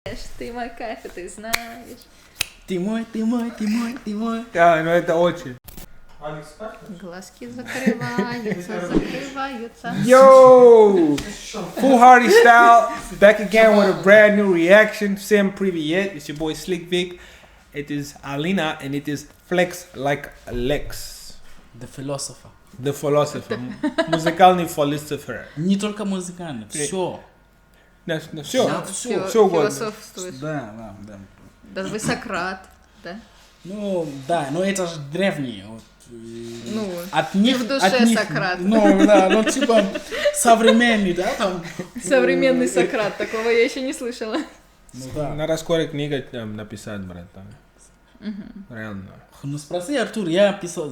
Ты мой кайф, и ты знаешь. Ты мой, ты мой, ты мой, ты мой. Да, ну это очень. Глазки закрываются. Yo! Foolhardy Style, back again with a brand new reaction. Всем привет, it's your boy Slick Vic. It is Alina and it is Flex Like Lex. The Philosopher. The Philosopher. Музыкальный philosopher. Не только музыкальный, все. Все угодно. Философствуешь. Да. Да вы Сократ, да? Ну, да, но это же древние. Вот, Ну, от них, в душе от них, Сократ. Ну, да, ну типа современный, да, там. Современный Сократ, такого я еще не слышала. Ну, да. Надо скоро книгу написать, братан. Реально. Ну спроси, Артур, я писал,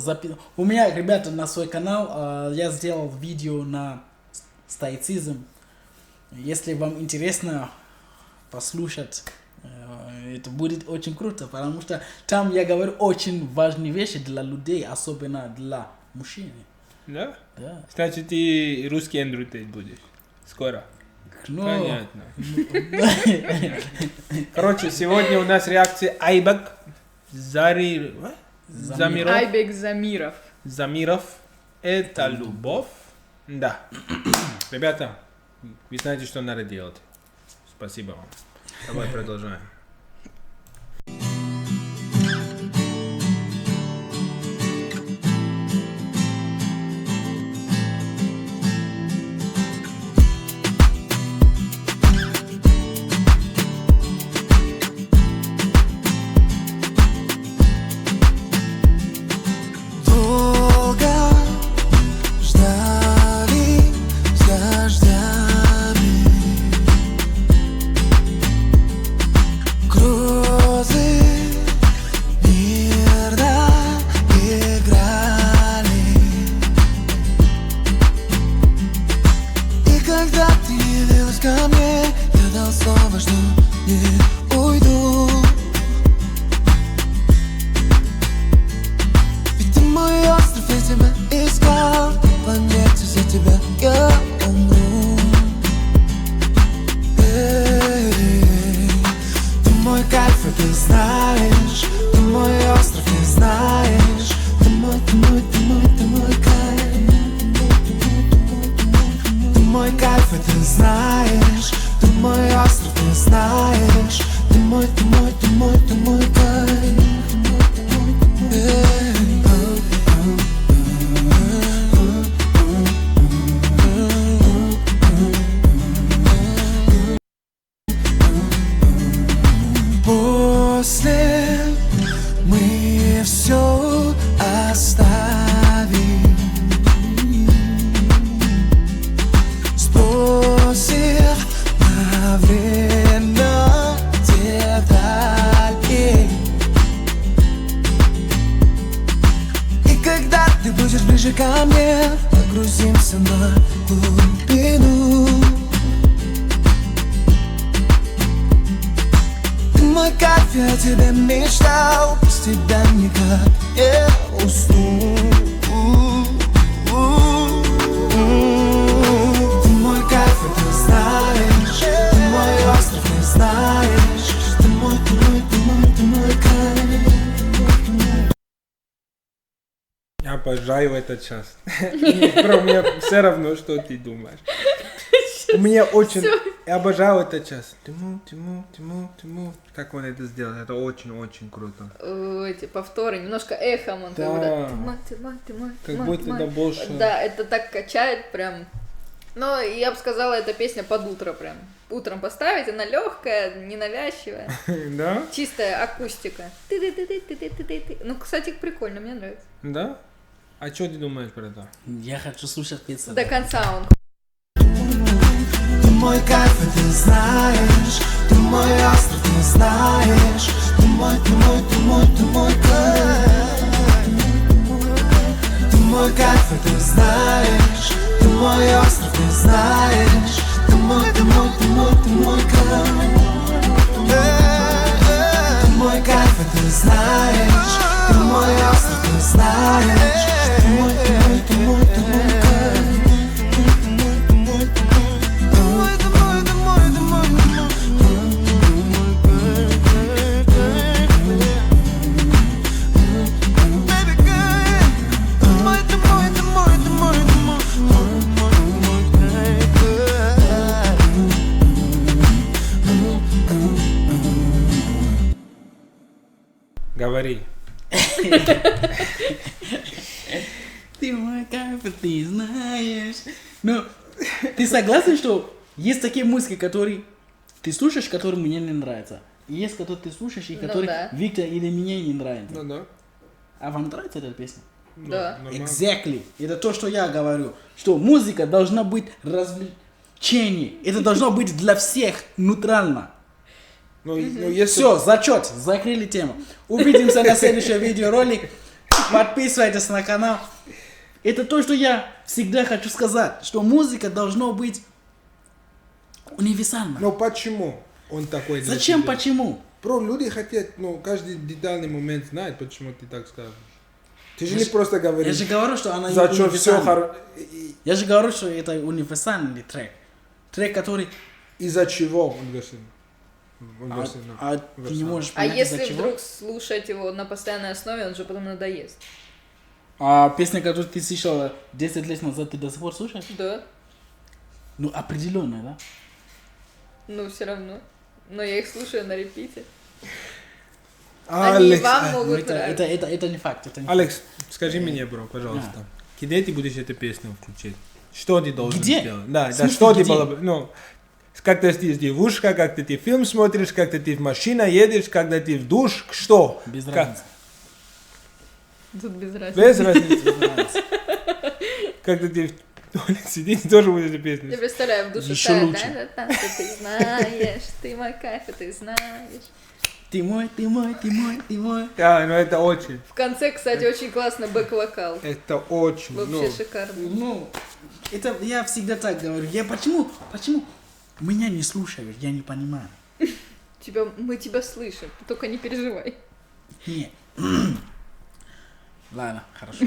у меня, ребята, на свой канал я сделал видео на стоицизм. Если вам интересно послушать, это будет очень круто, потому что там я говорю очень важные вещи для людей, особенно для мужчин. Да? Да. Значит, ты русский Эндрю Тейт будешь. Скоро. Ну, Понятно. Короче, сегодня у нас реакция Айбек Замиров. Айбек Замиров. Замиров. Это любовь. Да. Ребята, вы знаете, что надо делать. Спасибо вам. Давай продолжаем. Ко мне погрузимся на глубину. Ты мой кайф, я тебе мечтал, без тебя никак не усну. Ты мой кайф, и ты знаешь, ты мой остров, не знаешь. Ты мой кайф. Я обожаю этот час. Бро, мне все равно, что ты думаешь. Мне очень... Я обожаю этот час. Тиму. Как он это сделал? Это очень-очень круто. Эти повторы, немножко эхом он. Да. Ты Как будто да больше... Да, это так качает прям. Но я бы сказала, эта песня под утро прям. Утром поставить, она легкая, ненавязчивая. Да? Чистая акустика. Ну, кстати, прикольно, мне нравится. Да? А что ты думаешь про это? я хочу слушать песню. До конца он. Ты мой кайф, и ты знаешь, ты мой остров, не знаешь. Ты мой кайф. Ты мой кайф, и ты знаешь, ты мой остров, не знаешь. Ты мой кайф. Ты мой кайф, и ты знаешь, ты мой остров, не знаешь. Ты мой кайф. Говори. Ты мой кайф, ты знаешь. Ну, ты согласен, что есть такие музыки, которые ты слушаешь, которые мне не нравятся? И есть, которые ты слушаешь, и Ну которые да. Виктор или мне не нравятся. Ну да. А вам нравится эта песня? Да. Нормально. Exactly. Это то, что я говорю. Что музыка должна быть развлечение. Это должно быть для всех нейтрально. Ну, если... Все, зачет, закрыли тему. Увидимся на следующем видеоролике. Подписывайтесь на канал. Это то, что я всегда хочу сказать, что музыка должна быть универсальной. Но почему он такой для Зачем, тебя? почему? Про люди хотят, ну, каждый детальный момент знает, почему ты так сказал. Ты же Я не же- просто Я говоришь, же говорю, что она зачем все универсальная. хорошо. Я же говорю, что это универсальный трек. Трек, который... Из-за чего универсально? А ты не можешь А понять, из-за если чего? вдруг слушать его на постоянной основе, он же потом надоест. А песня, которую ты слышала 10 лет назад, ты до сих пор слушаешь? Да. Ну, определенно, да? Ну, все равно. Но я их слушаю на репите. Они Алекс, вам Ну, могут это не факт. Это не факт. Алекс, скажи мне, бро, пожалуйста, где ты будешь эту песню включить? Что ты должен Где? сделать? Да, В да, смысле, что ты где? было бы, ну, как-то ты с девушкой, как-то ты фильм смотришь, как-то ты в машине едешь, когда ты в душ, что? Без Как? разницы. Тут без разницы. Без разницы. Без разницы. Когда ты в туалете сидишь, тоже будет эта песня. Я представляю, в душе Еще ставят, лучше. ты знаешь, ты мой кайф, и ты знаешь. Ты мой, ты мой, ты мой, ты мой. Да, ну это очень, В конце, кстати, очень классно бэк-вокал. это очень, Вообще ну, шикарно. Ну, это я всегда так говорю. Я почему меня не слушают? Я не понимаю. Мы тебя слышим, ты только не переживай. Нет. Ладно, хорошо.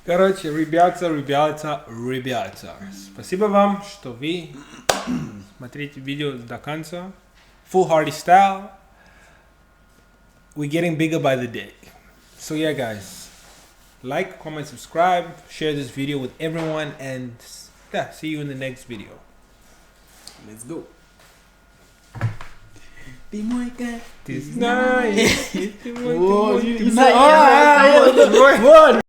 короче, ребята, спасибо вам, что вы смотрите видео до конца. Full Hardy style. We're getting bigger by the day. So yeah, guys, like, comment, subscribe, share this video with everyone, and yeah, see you in the next video. Let's go. Ты мой кайф. Ты знаешь, Вот, ты вот, вот.